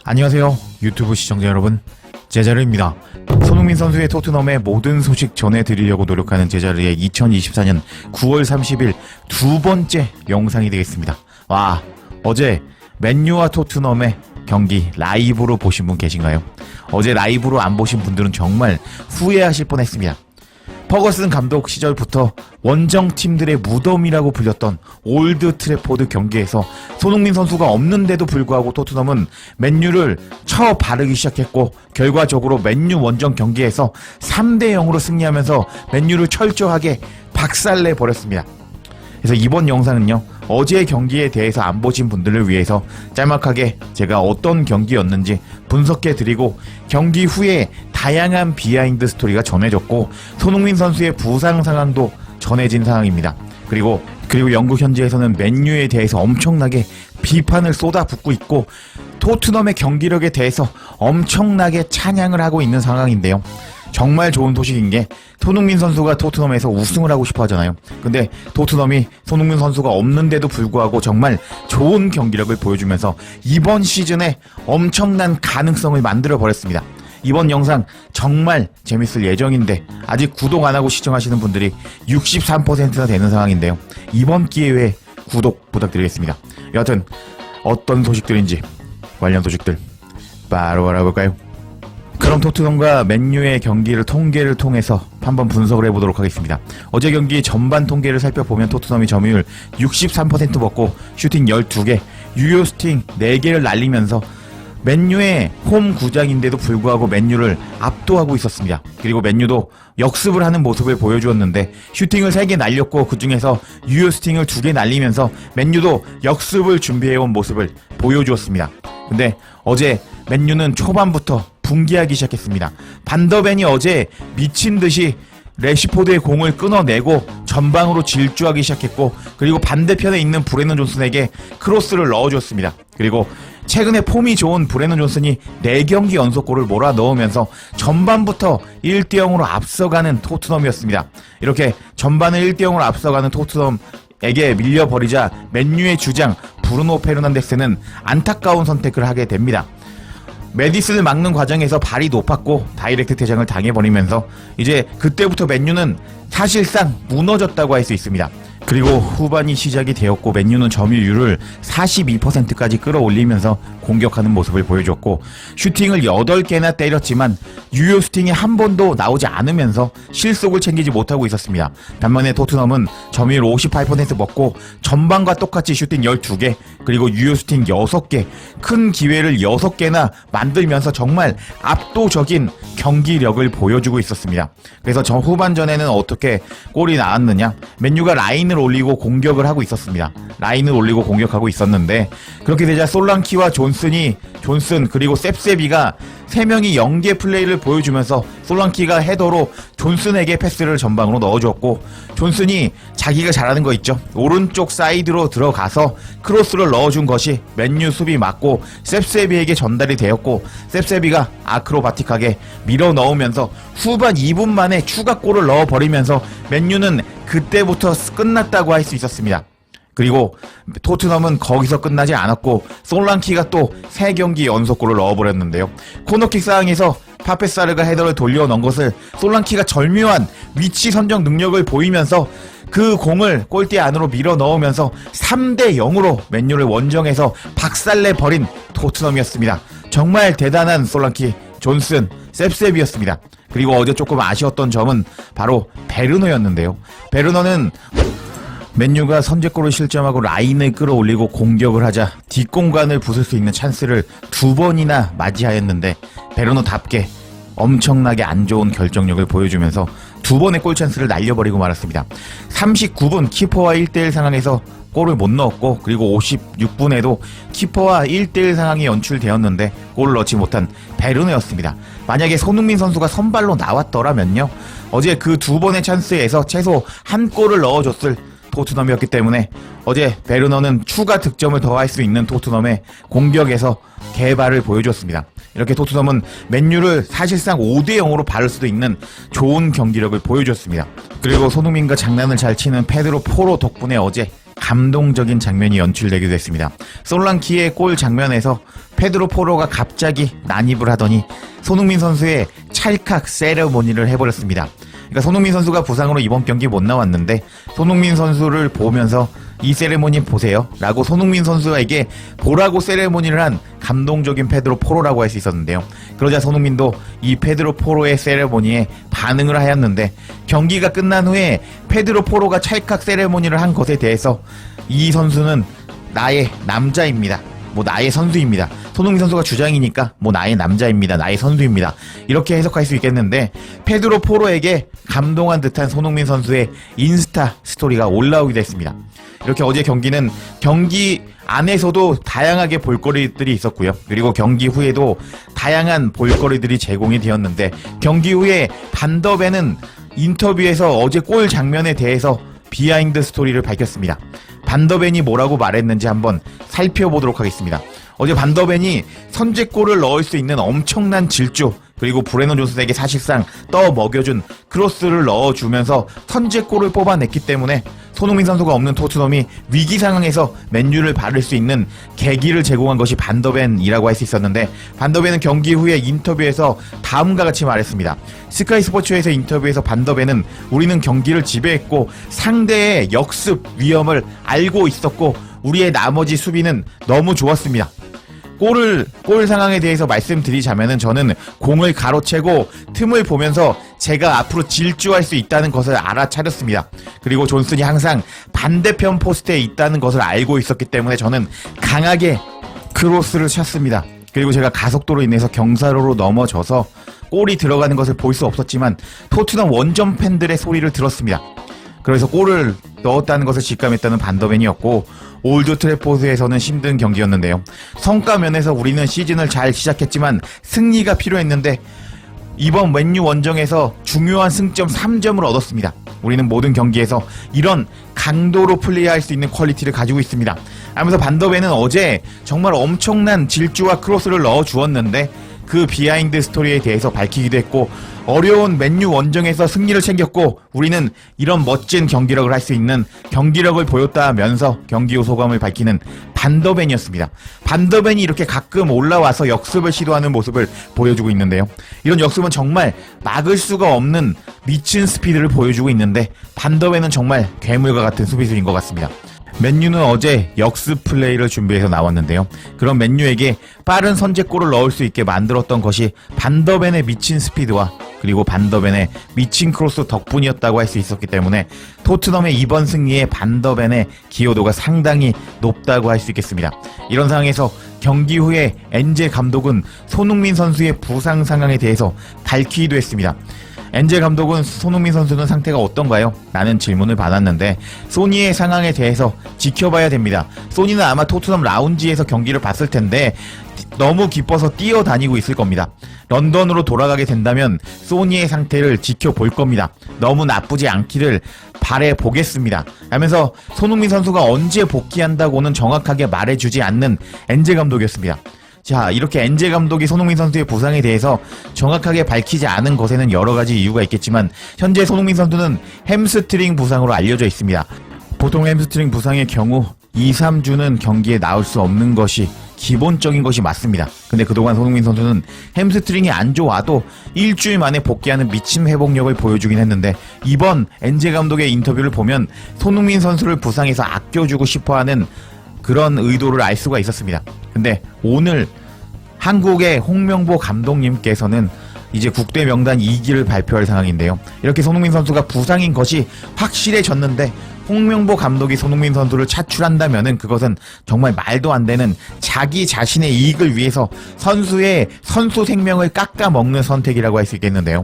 안녕하세요 유튜브 시청자 여러분, 제자르입니다. 손흥민 선수의 토트넘의 모든 소식 전해드리려고 노력하는 제자르의 2024년 9월 30일 두 번째 영상이 되겠습니다. 와, 어제 맨유와 토트넘의 경기 라이브로 보신 분 계신가요? 어제 라이브로 안 보신 분들은 정말 후회하실 뻔했습니다. 퍼거슨 감독 시절부터 원정팀들의 무덤이라고 불렸던 올드 트래포드 경기에서 손흥민 선수가 없는데도 불구하고 토트넘은 맨유를 쳐 바르기 시작했고, 결과적으로 맨유 원정 경기에서 3대0으로 승리하면서 맨유를 철저하게 박살내 버렸습니다. 그래서 이번 영상은요, 어제 경기에 대해서 안 보신 분들을 위해서 짤막하게 제가 어떤 경기였는지 분석해드리고, 경기 후에 다양한 비하인드 스토리가 전해졌고, 손흥민 선수의 부상 상황도 전해진 상황입니다. 그리고 영국 현지에서는 맨유에 대해서 엄청나게 비판을 쏟아붓고 있고, 토트넘의 경기력에 대해서 엄청나게 찬양을 하고 있는 상황인데요. 정말 좋은 소식인 게, 손흥민 선수가 토트넘에서 우승을 하고 싶어 하잖아요. 근데 토트넘이 손흥민 선수가 없는데도 불구하고 정말 좋은 경기력을 보여주면서 이번 시즌에 엄청난 가능성을 만들어 버렸습니다. 이번 영상 정말 재밌을 예정인데 아직 구독 안 하고 시청하시는 분들이 63%나 되는 상황인데요. 이번 기회에 구독 부탁드리겠습니다. 여하튼 어떤 소식들인지 관련 소식들 바로 알아볼까요? 그럼 토트넘과 맨유의 경기를 통계를 통해서 한번 분석을 해보도록 하겠습니다. 어제 경기 전반 통계를 살펴보면 토트넘이 점유율 63% 먹고 슈팅 12개, 유효 슈팅 4개를 날리면서 맨유의 홈 구장인데도 불구하고 맨유를 압도하고 있었습니다. 그리고 맨유도 역습을 하는 모습을 보여주었는데 슈팅을 3개 날렸고, 그 중에서 유효 슈팅을 2개 날리면서 맨유도 역습을 준비해온 모습을 보여주었습니다. 근데 어제 맨유는 초반부터 붕괴하기 시작했습니다. 반더벤이 어제 미친듯이 래시포드의 공을 끊어내고 전방으로 질주하기 시작했고, 그리고 반대편에 있는 브레넌 존슨에게 크로스를 넣어줬습니다. 그리고 최근에 폼이 좋은 브레넌 존슨이 4경기 연속골을 몰아넣으면서 전반부터 1대0으로 앞서가는 토트넘이었습니다. 이렇게 전반을 1대0으로 앞서가는 토트넘에게 밀려버리자 맨유의 주장 브루노 페르난데스는 안타까운 선택을 하게 됩니다. 메디슨을 막는 과정에서 발이 높았고 다이렉트 퇴장을 당해버리면서 이제 그때부터 맨유는 사실상 무너졌다고 할 수 있습니다. 그리고 후반이 시작이 되었고 맨유는 점유율을 42%까지 끌어올리면서 공격하는 모습을 보여줬고, 슈팅을 8개나 때렸지만 유효 슈팅이 한 번도 나오지 않으면서 실속을 챙기지 못하고 있었습니다. 반면에 토트넘은 점유율 58% 먹고 전반과 똑같이 슈팅 12개, 그리고 유효 슈팅 6개, 큰 기회를 6개나 만들면서 정말 압도적인 경기력을 보여주고 있었습니다. 그래서 후반전에는 어떻게 골이 나왔느냐, 맨유가 라인을 올리고 공격을 하고 있었습니다. 라인을 올리고 공격하고 있었는데, 그렇게 되자 솔랑키와 존슨 그리고 셉세비가 3명이 연계 플레이를 보여주면서 솔랑키가 헤더로 존슨에게 패스를 전방으로 넣어주었고, 존슨이 자기가 잘하는 거 있죠, 오른쪽 사이드로 들어가서 크로스를 넣어준 것이 맨유 수비 맞고 셉세비에게 전달이 되었고, 셉세비가 아크로바틱하게 밀어 넣으면서 후반 2분 만에 추가골을 넣어버리면서 맨유는 그때부터 끝났다고 할 수 있었습니다. 그리고 토트넘은 거기서 끝나지 않았고 솔랑키가 또 3경기 연속골을 넣어버렸는데요. 코너킥 상황에서 파페사르가 헤더를 돌려 넣은 것을 솔랑키가 절묘한 위치 선정 능력을 보이면서 그 공을 골대 안으로 밀어 넣으면서 3대0으로 맨유를 원정에서 박살내버린 토트넘이었습니다. 정말 대단한 솔랑키, 존슨, 셉셉이었습니다. 그리고 어제 조금 아쉬웠던 점은 바로 베르너였는데요. 베르너는 맨유가 선제골을 실점하고 라인을 끌어올리고 공격을 하자 뒷공간을 부술 수 있는 찬스를 2번이나 맞이하였는데 베르너답게 엄청나게 안 좋은 결정력을 보여주면서 2번의 골 찬스를 날려버리고 말았습니다. 39분 키퍼와 1대1 상황에서 골을 못 넣었고, 그리고 56분에도 키퍼와 1대1 상황이 연출되었는데 골을 넣지 못한 베르너였습니다. 만약에 손흥민 선수가 선발로 나왔더라면요, 어제 그 2번의 찬스에서 최소 한 골을 넣어줬을 토트넘이었기 때문에 어제 베르너는 추가 득점을 더할 수 있는 토트넘의 공격에서 개발을 보여줬습니다. 이렇게 토트넘은 맨유를 사실상 5대0으로 바를 수도 있는 좋은 경기력을 보여줬습니다. 그리고 손흥민과 장난을 잘 치는 페드로 포로 덕분에 어제 감동적인 장면이 연출되기도 했습니다. 솔랑키의 골 장면에서 페드로 포로가 갑자기 난입을 하더니 손흥민 선수의 찰칵 세레모니를 해버렸습니다. 그러니까 손흥민 선수가 부상으로 이번 경기 못 나왔는데 손흥민 선수를 보면서 이 세레모니 보세요 라고 손흥민 선수에게 보라고 세레모니를 한 감동적인 페드로 포로라고 할 수 있었는데요. 그러자 손흥민도 이 페드로 포로의 세레모니에 반응을 하였는데 경기가 끝난 후에 페드로 포로가 찰칵 세레모니를 한 것에 대해서 이 선수는 나의 남자입니다. 나의 선수입니다. 손흥민 선수가 주장이니까 나의 남자입니다. 나의 선수입니다. 이렇게 해석할 수 있겠는데 페드로 포로에게 감동한 듯한 손흥민 선수의 인스타 스토리가 올라오게 됐습니다. 이렇게 어제 경기는 경기 안에서도 다양하게 볼거리들이 있었고요. 그리고 경기 후에도 다양한 볼거리들이 제공이 되었는데 경기 후에 반더벤은 인터뷰에서 어제 골 장면에 대해서 비하인드 스토리를 밝혔습니다. 반더벤이 뭐라고 말했는지 한번 살펴보도록 하겠습니다. 어제 반더벤이 선제골을 넣을 수 있는 엄청난 질주, 그리고 브레넌 존슨에게 사실상 떠먹여준 크로스를 넣어주면서 선제골을 뽑아냈기 때문에 손흥민 선수가 없는 토트넘이 위기 상황에서 맨유를 바를 수 있는 계기를 제공한 것이 반더벤이라고 할 수 있었는데, 반더벤은 경기 후에 인터뷰에서 다음과 같이 말했습니다. 스카이 스포츠에서 인터뷰에서 반더벤은 우리는 경기를 지배했고 상대의 역습 위험을 알고 있었고 우리의 나머지 수비는 너무 좋았습니다. 골 상황에 대해서 말씀드리자면은 저는 공을 가로채고 틈을 보면서 제가 앞으로 질주할 수 있다는 것을 알아차렸습니다. 그리고 존슨이 항상 반대편 포스트에 있다는 것을 알고 있었기 때문에 저는 강하게 크로스를 찼습니다. 그리고 제가 가속도로 인해서 경사로로 넘어져서 골이 들어가는 것을 볼 수 없었지만 토트넘 원정 팬들의 소리를 들었습니다. 그래서 골을 넣었다는 것을 직감했다는 반더벤이었고, 올드 트래포드에서는 힘든 경기였는데요. 성과 면에서 우리는 시즌을 잘 시작했지만 승리가 필요했는데 이번 맨유 원정에서 중요한 승점 3점을 얻었습니다. 우리는 모든 경기에서 이런 강도로 플레이할 수 있는 퀄리티를 가지고 있습니다. 하면서 반더벤은 어제 정말 엄청난 질주와 크로스를 넣어주었는데 그 비하인드 스토리에 대해서 밝히기도 했고, 어려운 맨유 원정에서 승리를 챙겼고 우리는 이런 멋진 경기력을 할 수 있는 경기력을 보였다면서 경기 후 소감을 밝히는 반더벤이었습니다. 반더벤이 이렇게 가끔 올라와서 역습을 시도하는 모습을 보여주고 있는데요. 이런 역습은 정말 막을 수가 없는 미친 스피드를 보여주고 있는데 반더벤은 정말 괴물과 같은 수비수인 것 같습니다. 맨유는 어제 역습 플레이를 준비해서 나왔는데요. 그런 맨유에게 빠른 선제골을 넣을 수 있게 만들었던 것이 반더벤의 미친 스피드와 그리고 반더벤의 미친 크로스 덕분이었다고 할 수 있었기 때문에 토트넘의 이번 승리에 반더벤의 기여도가 상당히 높다고 할 수 있겠습니다. 이런 상황에서 경기 후에 엔제 감독은 손흥민 선수의 부상 상황에 대해서 밝히기도 했습니다. 엔제 감독은 손흥민 선수는 상태가 어떤가요? 라는 질문을 받았는데 소니의 상황에 대해서 지켜봐야 됩니다. 소니는 아마 토트넘 라운지에서 경기를 봤을 텐데 너무 기뻐서 뛰어다니고 있을 겁니다. 런던으로 돌아가게 된다면 소니의 상태를 지켜볼 겁니다. 너무 나쁘지 않기를 바라보겠습니다. 하면서 손흥민 선수가 언제 복귀한다고는 정확하게 말해주지 않는 엔제 감독이었습니다. 자, 이렇게 엔제 감독이 손흥민 선수의 부상에 대해서 정확하게 밝히지 않은 것에는 여러 가지 이유가 있겠지만 현재 손흥민 선수는 햄스트링 부상으로 알려져 있습니다. 보통 햄스트링 부상의 경우 2-3주는 경기에 나올 수 없는 것이 기본적인 것이 맞습니다. 근데 그동안 손흥민 선수는 햄스트링이 안 좋아도 일주일 만에 복귀하는 미친 회복력을 보여주긴 했는데 이번 엔제 감독의 인터뷰를 보면 손흥민 선수를 부상에서 아껴주고 싶어하는 그런 의도를 알 수가 있었습니다. 근데 오늘 한국의 홍명보 감독님께서는 이제 국대 명단 2기를 발표할 상황인데요. 이렇게 손흥민 선수가 부상인 것이 확실해졌는데 홍명보 감독이 손흥민 선수를 차출한다면은 그것은 정말 말도 안 되는 자기 자신의 이익을 위해서 선수의 선수 생명을 깎아먹는 선택이라고 할 수 있겠는데요.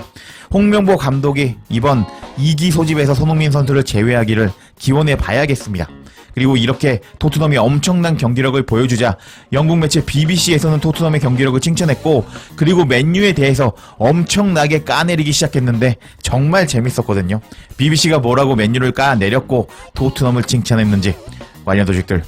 홍명보 감독이 이번 2기 소집에서 손흥민 선수를 제외하기를 기원해 봐야겠습니다. 그리고 이렇게 토트넘이 엄청난 경기력을 보여주자 영국 매체 BBC에서는 토트넘의 경기력을 칭찬했고, 그리고 맨유에 대해서 엄청나게 까내리기 시작했는데 정말 재밌었거든요. BBC가 뭐라고 맨유를 까내렸고 토트넘을 칭찬했는지 관련 소식들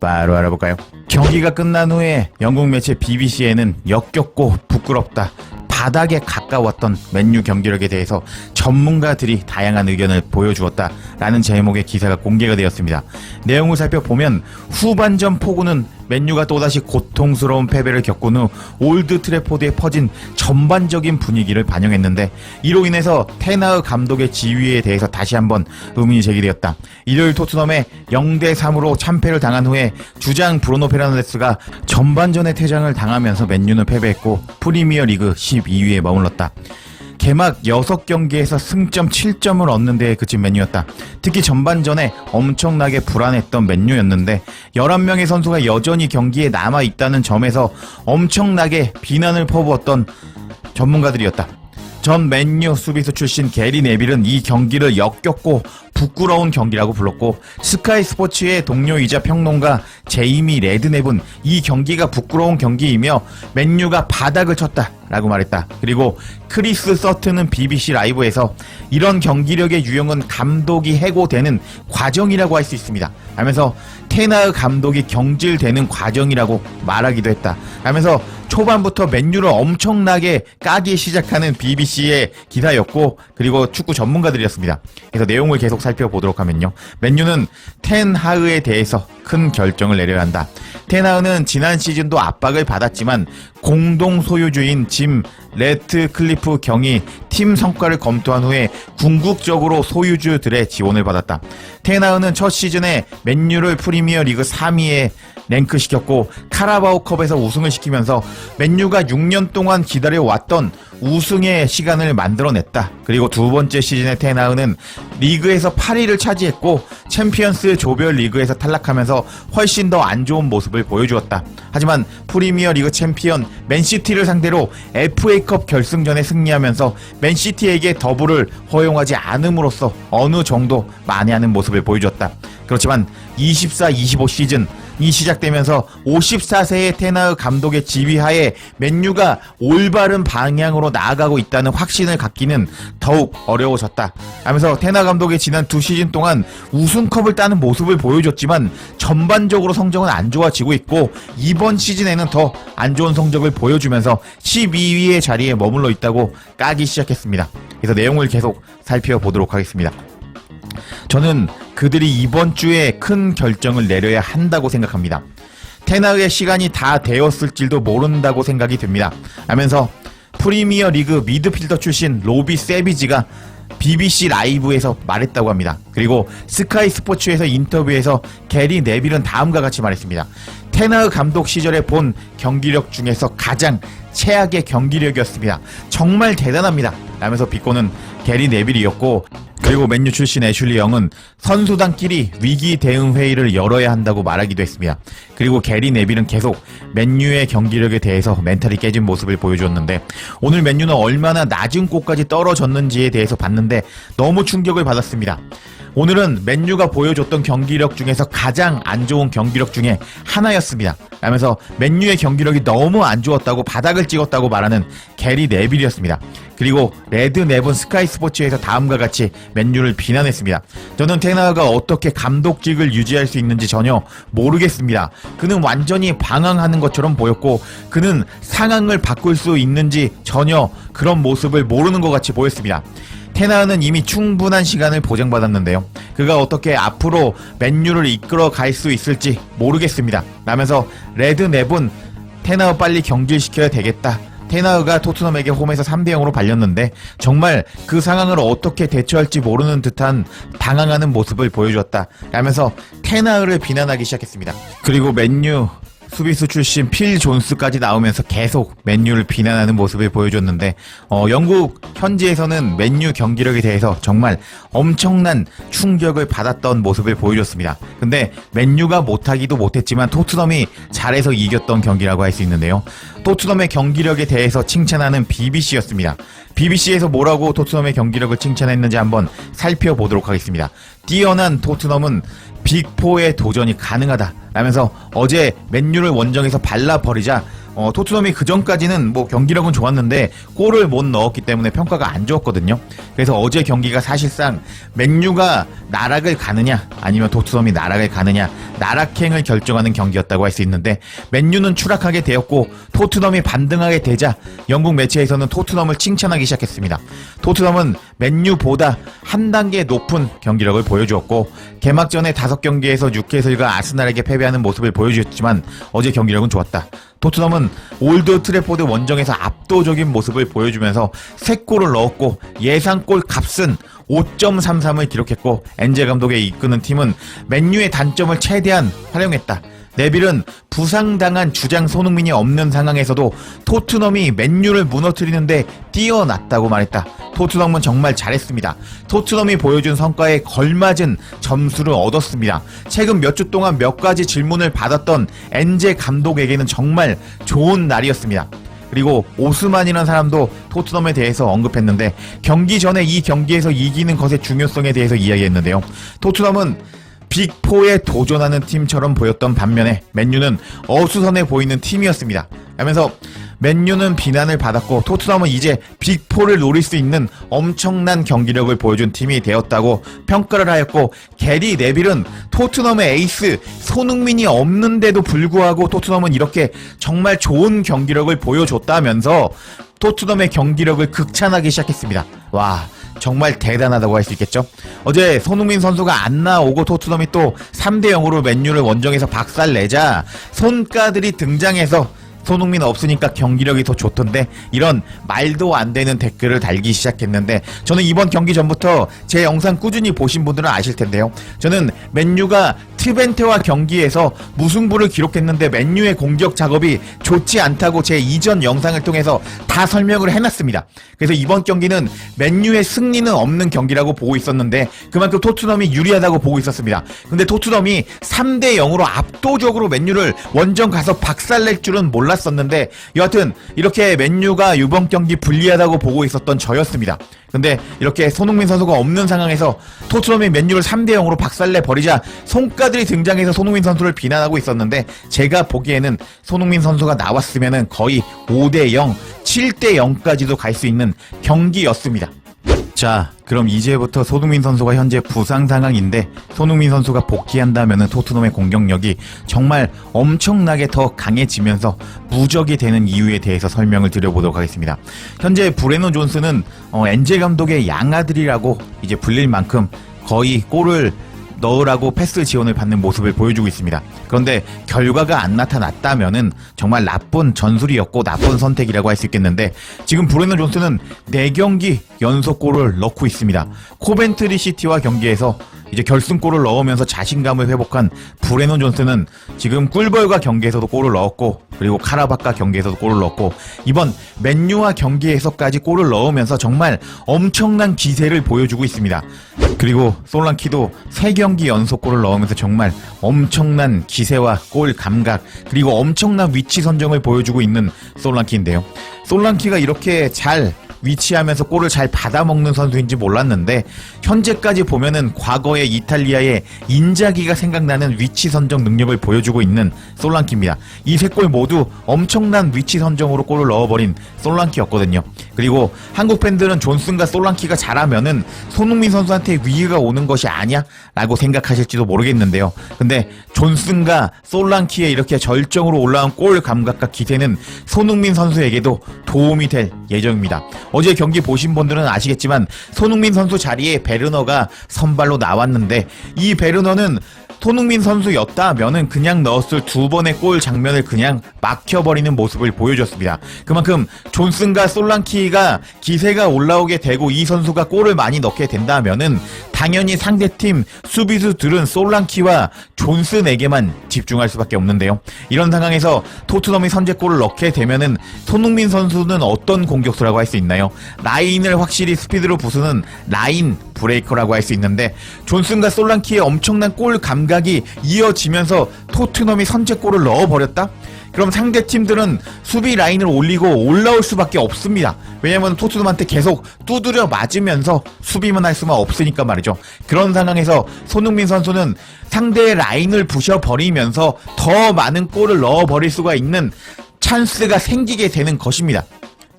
바로 알아볼까요? 경기가 끝난 후에 영국 매체 BBC에는 역겹고 부끄럽다, 바닥에 가까웠던 맨유 경기력에 대해서 전문가들이 다양한 의견을 보여주었다라는 제목의 기사가 공개가 되었습니다. 내용을 살펴보면 후반전 포구는 맨유가 또다시 고통스러운 패배를 겪은 후 올드 트래포드에 퍼진 전반적인 분위기를 반영했는데, 이로 인해서 테나흐 감독의 지위에 대해서 다시 한번 의문이 제기되었다. 일요일 토트넘에 0대3으로 참패를 당한 후에 주장 브루노 페르난데스가 전반전에 퇴장을 당하면서 맨유는 패배했고 프리미어 리그 12위에 머물렀다. 개막 6경기에서 승점 7점을 얻는 데에 그친 맨유였다. 특히 전반전에 엄청나게 불안했던 맨유였는데 11명의 선수가 여전히 경기에 남아있다는 점에서 엄청나게 비난을 퍼부었던 전문가들이었다. 전 맨유 수비수 출신 게리 네빌은 이 경기를 역겹고 부끄러운 경기라고 불렀고, 스카이 스포츠의 동료이자 평론가 제이미 레드넵은 이 경기가 부끄러운 경기이며 맨유가 바닥을 쳤다 라고 말했다. 그리고 크리스 서튼은 BBC 라이브에서 이런 경기력의 유형은 감독이 해고되는 과정이라고 할 수 있습니다 하면서 테나흐 감독이 경질되는 과정이라고 말하기도 했다 하면서 초반부터 맨유를 엄청나게 까기 시작하는 BBC의 기사였고, 그리고 축구 전문가들이었습니다. 그래서 내용을 계속 살펴보도록 하면요, 맨유는 텐하흐에 대해서 큰 결정을 내려야 한다. 텐하흐는 지난 시즌도 압박을 받았지만 공동 소유주인 짐 레트클리프 경이 팀 성과를 검토한 후에 궁극적으로 소유주들의 지원을 받았다. 텐하흐는 첫 시즌에 맨유를 프리미어 리그 3위에 랭크시켰고 카라바오컵에서 우승을 시키면서 맨유가 6년 동안 기다려왔던 우승의 시간을 만들어냈다. 그리고 두 번째 시즌에 텐하흐는 리그에서 8위를 차지했고 챔피언스 조별 리그에서 탈락하면서 훨씬 더 안 좋은 모습을 보여주었다. 하지만 프리미어 리그 챔피언 맨시티를 상대로 FA컵 결승전에 승리하면서 맨시티에게 더블을 허용하지 않음으로써 어느 정도 만회하는 모습을 보여주었다. 그렇지만 24-25 시즌 이 시작되면서 54세의 테나흐 감독의 지휘하에 맨유가 올바른 방향으로 나아가고 있다는 확신을 갖기는 더욱 어려워졌다 하면서 테나흐 감독의 지난 두 시즌 동안 우승컵을 따는 모습을 보여줬지만 전반적으로 성적은 안 좋아지고 있고 이번 시즌에는 더 안 좋은 성적을 보여주면서 12위의 자리에 머물러 있다고 까기 시작했습니다. 그래서 내용을 계속 살펴보도록 하겠습니다. 저는 그들이 이번 주에 큰 결정을 내려야 한다고 생각합니다. 테나흐의 시간이 다 되었을지도 모른다고 생각이 듭니다 하면서 프리미어 리그 미드필더 출신 로비 세비지가 BBC 라이브에서 말했다고 합니다. 그리고 스카이 스포츠에서 인터뷰에서 게리 네빌은 다음과 같이 말했습니다. 테나흐 감독 시절에 본 경기력 중에서 가장 최악의 경기력이었습니다. 정말 대단합니다 라면서 비꼬는 게리 네빌이었고, 그리고 맨유 출신 애슐리 영은 선수단끼리 위기 대응 회의를 열어야 한다고 말하기도 했습니다. 그리고 게리 네빌은 계속 맨유의 경기력에 대해서 멘탈이 깨진 모습을 보여주었는데, 오늘 맨유는 얼마나 낮은 곳까지 떨어졌는지에 대해서 봤는데 너무 충격을 받았습니다. 오늘은 맨유가 보여줬던 경기력 중에서 가장 안 좋은 경기력 중에 하나였습니다 라면서 맨유의 경기력이 너무 안 좋았다고 바닥을 찍었다고 말하는 게리 네빌이었습니다. 그리고 레드넵은 스카이 스포츠에서 다음과 같이 맨유를 비난했습니다. 저는 테나흐가 어떻게 감독직을 유지할 수 있는지 전혀 모르겠습니다. 그는 완전히 방황하는 것처럼 보였고 그는 상황을 바꿀 수 있는지 전혀 그런 모습을 모르는 것 같이 보였습니다. 테나흐는 이미 충분한 시간을 보장받았는데요. 그가 어떻게 앞으로 맨유를 이끌어 갈 수 있을지 모르겠습니다 라면서 레드넵은 테나흐 빨리 경질시켜야 되겠다. 테나흐가 토트넘에게 홈에서 3대0으로 발렸는데 정말 그 상황을 어떻게 대처할지 모르는 듯한 당황하는 모습을 보여주었다 라면서 테나흐를 비난하기 시작했습니다. 그리고 맨유 수비수 출신 필 존스까지 나오면서 계속 맨유를 비난하는 모습을 보여줬는데 영국 현지에서는 맨유 경기력에 대해서 정말 엄청난 충격을 받았던 모습을 보여줬습니다. 근데 맨유가 못하기도 못했지만 토트넘이 잘해서 이겼던 경기라고 할 수 있는데요. 토트넘의 경기력에 대해서 칭찬하는 BBC였습니다. BBC에서 뭐라고 토트넘의 경기력을 칭찬했는지 한번 살펴보도록 하겠습니다. 뛰어난 토트넘은 빅4의 도전이 가능하다 라면서 어제 맨유를 원정에서 발라버리자 토트넘이 그 전까지는 뭐 경기력은 좋았는데 골을 못 넣었기 때문에 평가가 안 좋았거든요. 그래서 어제 경기가 사실상 맨유가 나락을 가느냐 아니면 토트넘이 나락을 가느냐, 나락행을 결정하는 경기였다고 할 수 있는데, 맨유는 추락하게 되었고 토트넘이 반등하게 되자 영국 매체에서는 토트넘을 칭찬하기 시작했습니다. 토트넘은 맨유보다 한 단계 높은 경기력을 보여주었고, 개막전에 5경기에서 뉴캐슬과 아스날에게 패배하는 모습을 보여주었지만 어제 경기력은 좋았다. 토트넘은 올드 트래포드 원정에서 압도적인 모습을 보여주면서 3골을 넣었고 예상골 값은 5.33을 기록했고, 엔제 감독의 이끄는 팀은 맨유의 단점을 최대한 활용했다. 네빌은 부상당한 주장 손흥민이 없는 상황에서도 토트넘이 맨유를 무너뜨리는데 뛰어났다고 말했다. 토트넘은 정말 잘했습니다. 토트넘이 보여준 성과에 걸맞은 점수를 얻었습니다. 최근 몇 주 동안 몇 가지 질문을 받았던 엔제 감독에게는 정말 좋은 날이었습니다. 그리고 오스만이라는 사람도 토트넘에 대해서 언급했는데, 경기 전에 이 경기에서 이기는 것의 중요성에 대해서 이야기했는데요. 토트넘은 빅4에 도전하는 팀처럼 보였던 반면에 맨유는 어수선해 보이는 팀이었습니다. 하면서 맨유는 비난을 받았고 토트넘은 이제 빅4를 노릴 수 있는 엄청난 경기력을 보여준 팀이 되었다고 평가를 하였고, 게리 네빌은 토트넘의 에이스 손흥민이 없는데도 불구하고 토트넘은 이렇게 정말 좋은 경기력을 보여줬다면서 토트넘의 경기력을 극찬하기 시작했습니다. 와, 정말 대단하다고 할 수 있겠죠. 어제 손흥민 선수가 안 나오고 토트넘이 또 3대0으로 맨유를 원정에서 박살내자 손가들이 등장해서 손흥민 없으니까 경기력이 더 좋던데, 이런 말도 안 되는 댓글을 달기 시작했는데, 저는 이번 경기 전부터 제 영상 꾸준히 보신 분들은 아실 텐데요. 저는 맨유가 트벤테와 경기에서 무승부를 기록했는데 맨유의 공격 작업이 좋지 않다고 제 이전 영상을 통해서 다 설명을 해놨습니다. 그래서 이번 경기는 맨유의 승리는 없는 경기라고 보고 있었는데 그만큼 토트넘이 유리하다고 보고 있었습니다. 근데 토트넘이 3대0으로 압도적으로 맨유를 원정 가서 박살낼 줄은 몰랐었는데, 여하튼 이렇게 맨유가 이번 경기 불리하다고 보고 있었던 저였습니다. 근데 이렇게 손흥민 선수가 없는 상황에서 토트넘이 맨유를 3대0으로 박살내 버리자 손가들이 등장해서 손흥민 선수를 비난하고 있었는데, 제가 보기에는 손흥민 선수가 나왔으면은 거의 5대0, 7대0까지도 갈 수 있는 경기였습니다. 자, 그럼 이제부터 손흥민 선수가 현재 부상 상황인데, 손흥민 선수가 복귀한다면 토트넘의 공격력이 정말 엄청나게 더 강해지면서 무적이 되는 이유에 대해서 설명을 드려보도록 하겠습니다. 현재 브레넌 존스는 엔제 감독의 양아들이라고 이제 불릴 만큼 거의 골을 넣으라고 패스 지원을 받는 모습을 보여주고 있습니다. 그런데 결과가 안 나타났다면은 정말 나쁜 전술이었고 나쁜 선택이라고 할 수 있겠는데, 지금 브레넌 존스는 4경기 연속골을 넣고 있습니다. 코벤트리 시티와 경기에서 이제 결승골을 넣으면서 자신감을 회복한 브레넌 존스는 지금 꿀벌과 경기에서도 골을 넣었고, 그리고 카라바카 경기에서도 골을 넣었고, 이번 맨유와 경기에서까지 골을 넣으면서 정말 엄청난 기세를 보여주고 있습니다. 그리고 솔랑키도 3경기 연속골을 넣으면서 정말 엄청난 기세와 골 감각, 그리고 엄청난 위치 선정을 보여주고 있는 솔랑키인데요. 솔랑키가 이렇게 잘 위치하면서 골을 잘 받아먹는 선수인지 몰랐는데, 현재까지 보면은 과거의 이탈리아의 인자기가 생각나는 위치 선정 능력을 보여주고 있는 솔랑키입니다. 이 3골 모두 엄청난 위치 선정으로 골을 넣어버린 솔랑키였거든요. 그리고 한국 팬들은 존슨과 솔랑키가 잘하면은 손흥민 선수한테 위기가 오는 것이 아니야? 라고 생각하실지도 모르겠는데요. 근데 존슨과 솔랑키의 이렇게 절정으로 올라온 골 감각과 기세는 손흥민 선수에게도 도움이 될 예정입니다. 어제 경기 보신 분들은 아시겠지만 손흥민 선수 자리에 베르너가 선발로 나왔는데, 이 베르너는 손흥민 선수였다면은 그냥 넣었을 2번의 골 장면을 그냥 막혀버리는 모습을 보여줬습니다. 그만큼 존슨과 솔랑키가 기세가 올라오게 되고 이 선수가 골을 많이 넣게 된다면은 당연히 상대팀 수비수들은 솔랑키와 존슨에게만 집중할 수밖에 없는데요. 이런 상황에서 토트넘이 선제골을 넣게 되면은 손흥민 선수는 어떤 공격수라고 할 수 있나요? 라인을 확실히 스피드로 부수는 라인 브레이커라고 할 수 있는데, 존슨과 솔랑키의 엄청난 골 감각이 이어지면서 토트넘이 선제골을 넣어버렸다? 그럼 상대팀들은 수비 라인을 올리고 올라올 수밖에 없습니다. 왜냐면 토트넘한테 계속 두드려 맞으면서 수비만 할 수만 없으니까 말이죠. 그런 상황에서 손흥민 선수는 상대의 라인을 부셔버리면서 더 많은 골을 넣어버릴 수가 있는 찬스가 생기게 되는 것입니다.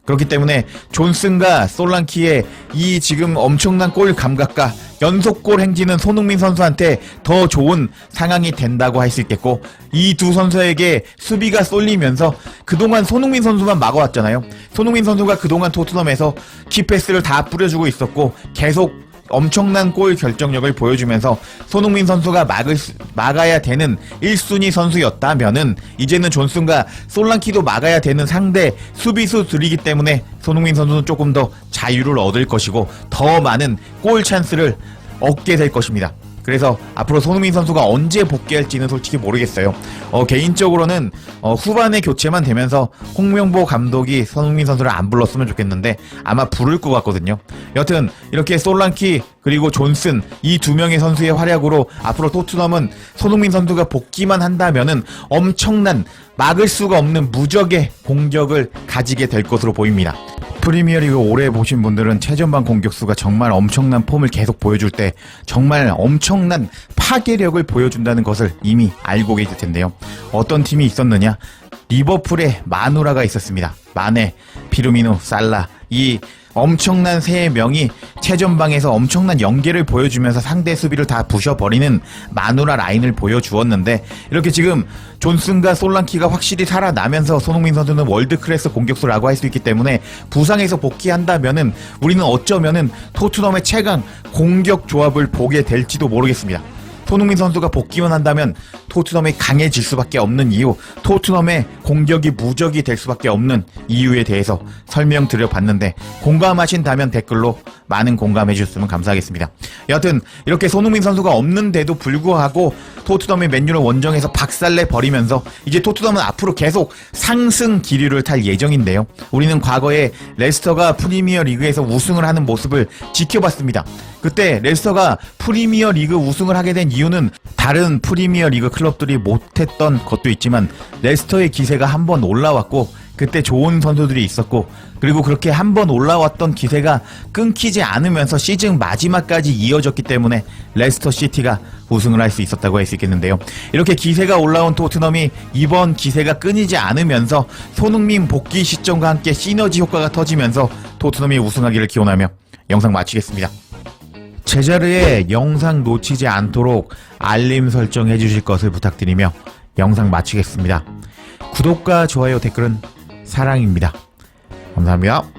그렇기 때문에 존슨과 솔랑키의 이 지금 엄청난 골 감각과 연속골 행진은 손흥민 선수한테 더 좋은 상황이 된다고 할 수 있겠고, 이 두 선수에게 수비가 쏠리면서 그동안 손흥민 선수만 막아왔잖아요. 손흥민 선수가 그동안 토트넘에서 키패스를 다 뿌려주고 있었고 계속 엄청난 골 결정력을 보여주면서 손흥민 선수가 막아야 되는 1순위 선수였다면은 이제는 존슨과 솔랑키도 막아야 되는 상대 수비수들이기 때문에 손흥민 선수는 조금 더 자유를 얻을 것이고 더 많은 골 찬스를 얻게 될 것입니다. 그래서 앞으로 손흥민 선수가 언제 복귀할지는 솔직히 모르겠어요. 개인적으로는 후반에 교체만 되면서 홍명보 감독이 손흥민 선수를 안 불렀으면 좋겠는데 아마 부를 것 같거든요. 여튼 이렇게 솔랑키 그리고 존슨 이 두 명의 선수의 활약으로 앞으로 토트넘은 손흥민 선수가 복귀만 한다면은 엄청난 막을 수가 없는 무적의 공격을 가지게 될 것으로 보입니다. 프리미어리그 오래 보신 분들은 최전방 공격수가 정말 엄청난 폼을 계속 보여줄 때 정말 엄청난 파괴력을 보여준다는 것을 이미 알고 계실 텐데요. 어떤 팀이 있었느냐? 리버풀에 마누라가 있었습니다. 마네, 피르미노, 살라, 이 엄청난 세 명이 최전방에서 엄청난 연계를 보여주면서 상대 수비를 다 부셔버리는 마누라 라인을 보여주었는데, 이렇게 지금 존슨과 솔랑키가 확실히 살아나면서 손흥민 선수는 월드클래스 공격수라고 할 수 있기 때문에 부상에서 복귀한다면은 우리는 어쩌면은 토트넘의 최강 공격 조합을 보게 될지도 모르겠습니다. 손흥민 선수가 복귀만 한다면 토트넘이 강해질 수밖에 없는 이유, 토트넘의 공격이 무적이 될 수밖에 없는 이유에 대해서 설명드려봤는데 공감하신다면 댓글로 많은 공감해주셨으면 감사하겠습니다. 여하튼 이렇게 손흥민 선수가 없는데도 불구하고 토트넘이 맨유를 원정에서 박살내버리면서 이제 토트넘은 앞으로 계속 상승 기류를 탈 예정인데요. 우리는 과거에 레스터가 프리미어 리그에서 우승을 하는 모습을 지켜봤습니다. 그때 레스터가 프리미어 리그 우승을 하게 된 이유는 다른 프리미어 리그 클럽들이 못했던 것도 있지만 레스터의 기세가 한번 올라왔고 그때 좋은 선수들이 있었고, 그리고 그렇게 한번 올라왔던 기세가 끊기지 않으면서 시즌 마지막까지 이어졌기 때문에 레스터 시티가 우승을 할 수 있었다고 할 수 있겠는데요. 이렇게 기세가 올라온 토트넘이 이번 기세가 끊이지 않으면서 손흥민 복귀 시점과 함께 시너지 효과가 터지면서 토트넘이 우승하기를 기원하며 영상 마치겠습니다. 제자리에 영상 놓치지 않도록 알림 설정해 주실 것을 부탁드리며 영상 마치겠습니다. 구독과 좋아요, 댓글은 사랑입니다. 감사합니다.